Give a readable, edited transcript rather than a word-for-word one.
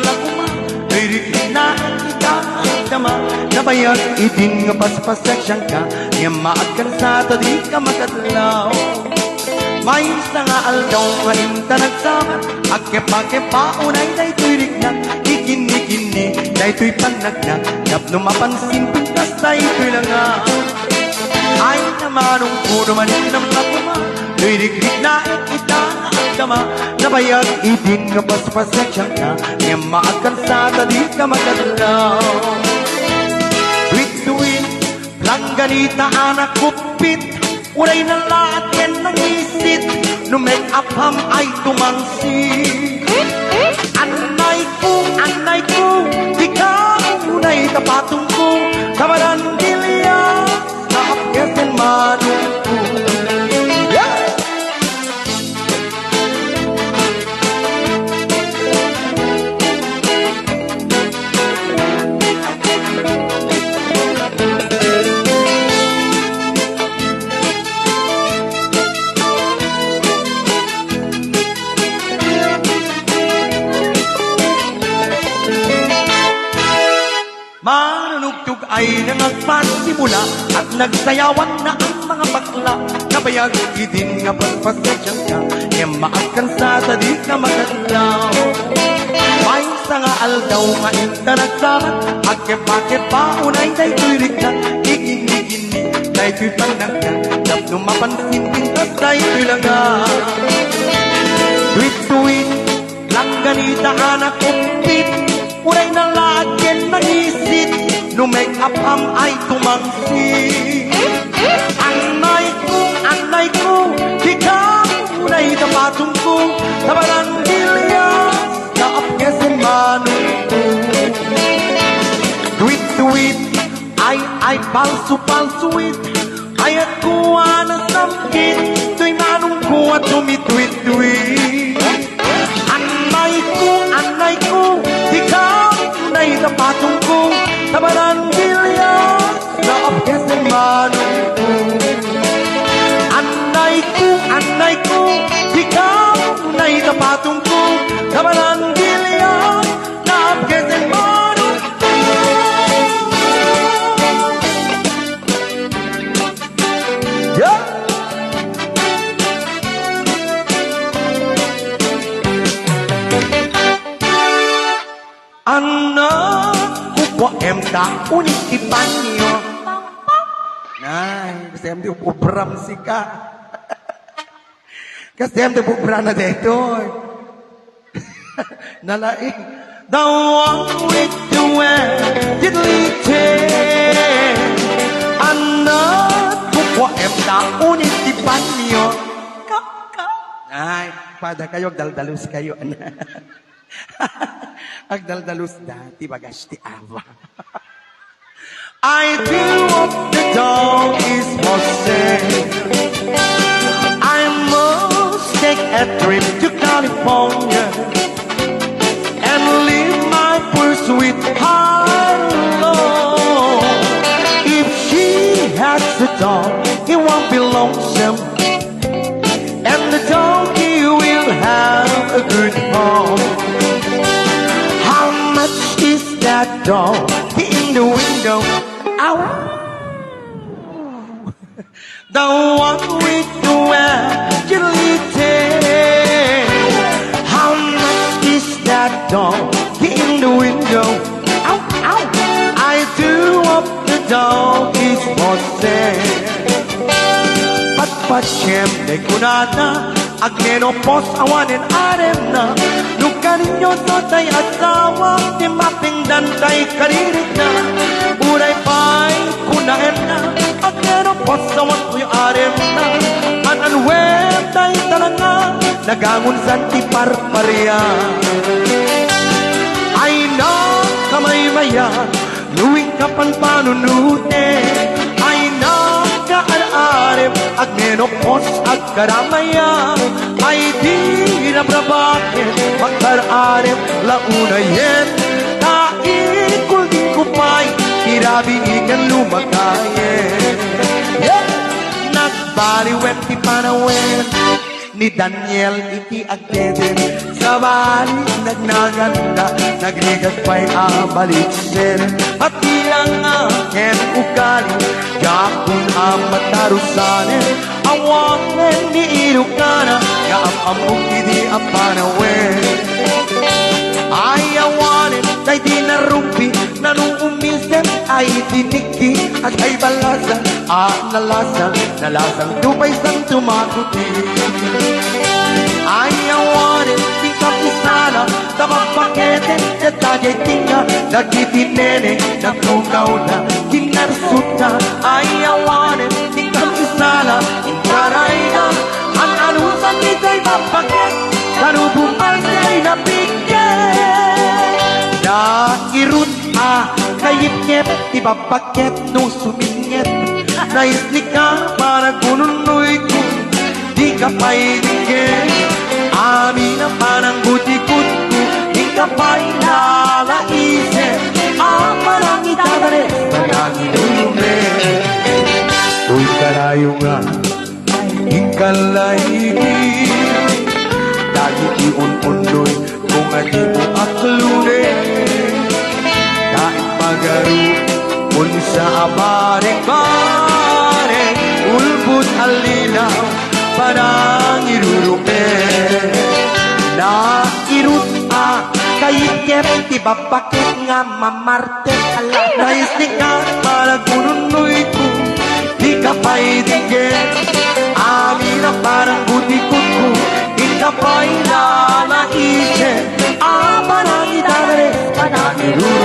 lakuma Liriklik na ikakama Nabayag idin nga paspaseksyan ka Nga maagkan sa tadi ka makadlaw May isa nga aldaw nga inta nagsama Agkepa-kepa unay na ito'y rignak Ikini-kini na ito'y panagnak Napno mapansin pintas na ito'y langa Ay namanong puno manin ng lakuma Liriklik na ikita na agkama Nabayag idin nga paspaseksyan ka Nga maagkan sa tadi ka makadlaw Tuwid-tuwid langganita anak kupit Uray na lahat ng isit No make up ham ay tumangsi Anay ko Di ka unay tapatong ko Kabarandilya Sa apkesen manong ko Manunugtog ay nangagpasimula At nagsayawan na ang mga bakla Nabayag idin nga pagpasedyan ka E maagkan sa tadi ka makadlaw May sa nga aldaw nga inta nagsama Agkepa-kepa unay na ito'y rignak Igini-gini na ito'y panagkan Tapno mapansin pintas na ito'y laga Tuwid-tuwid langganita anak kupit Uray na lagyan ng isit No make up am ay tumangsi Anay ko Di ka unay tapatong ko Sa barandilya Na apkesen manong ko Tuwid-tuwid Ay palsu-palsuit Ayat ko na samkit To'y manong ko at tumitwid-twid Anay ko Di ka unay tapatong ko Sa barandilya Na apkesen manong ko Anay ko Di ka unay tapatong ko Sa barandilya Na apkesen manong ko Yeah! Anak ko em ta unik ipanyo Nay, kasi em di ubram si ka Kasi em di ubram na dito Nalaing The one with the way Diddly Anak ko em ta unik ipanyo Nay, pada kayo, daldalus kayo Agdaldalus dati bagas ti awa I do what the dog is Jose I must take a trip to California And leave my poor sweetheart alone If she has a dog, it won't be lonesome And the dog, he will have a good home Is that dog in the window? Ow! The one with the agility. How much is that dog in the window? Ow! Ow! I do hope the dog is for sale. Patpachem de kunana Agmenopos awanin arem na Nuka ninyo to tay asawa Di mapingdan tay karirik na Uray pa'y kunaem na Agmenopos awan ko'y arem na Ananwem tay talanga Nagangon sa tiparparya Ay na kamay maya Luwing kapan panunute Ay na kaararem Agmenopos at karamaya Ay di na brabakin Magkararem launayen Kaikul din kupay Irabi ikan lumakayen Nagbaliwet ti panawen ni Daniel iti agdeden sa bali nagnaganda nagrigat pa'y abalik ser at ilang aken ugali yakun amatarusanen awaken ni Ilocana yaamamog idi apanawen ayawanen ay di narumpi nanuumisem ay tiniki at ay balasan nalasang tupay sang tumakuti ayawanen di kapisala tapapakete at tajay tinga nagitinene nagtukaw na kinarsuta ayawanen di kapisala inkaray na ang anusan nito'y mapaket kanubungal siya'y napigyan nairun kayip-nyep ibabaket nung suminyet naislik ka para kununoy ko di ka pa'y tingin amin ang parang butikot ko di ka pa'y nalaisip parang itadare parang inume uy karayo nga ikalaigi dahil iun-unoy kung adi mo aklunin kain pagaru un sa abareng-bareng ulbut alinaw parang irurupe na irut kayikep ti babakit nga mamarte ala naisnik nga para kununoy ko di ka pa'y tingin amin ang parang butikot ko di ka pa'y nanaisip parang idadare parang irurupe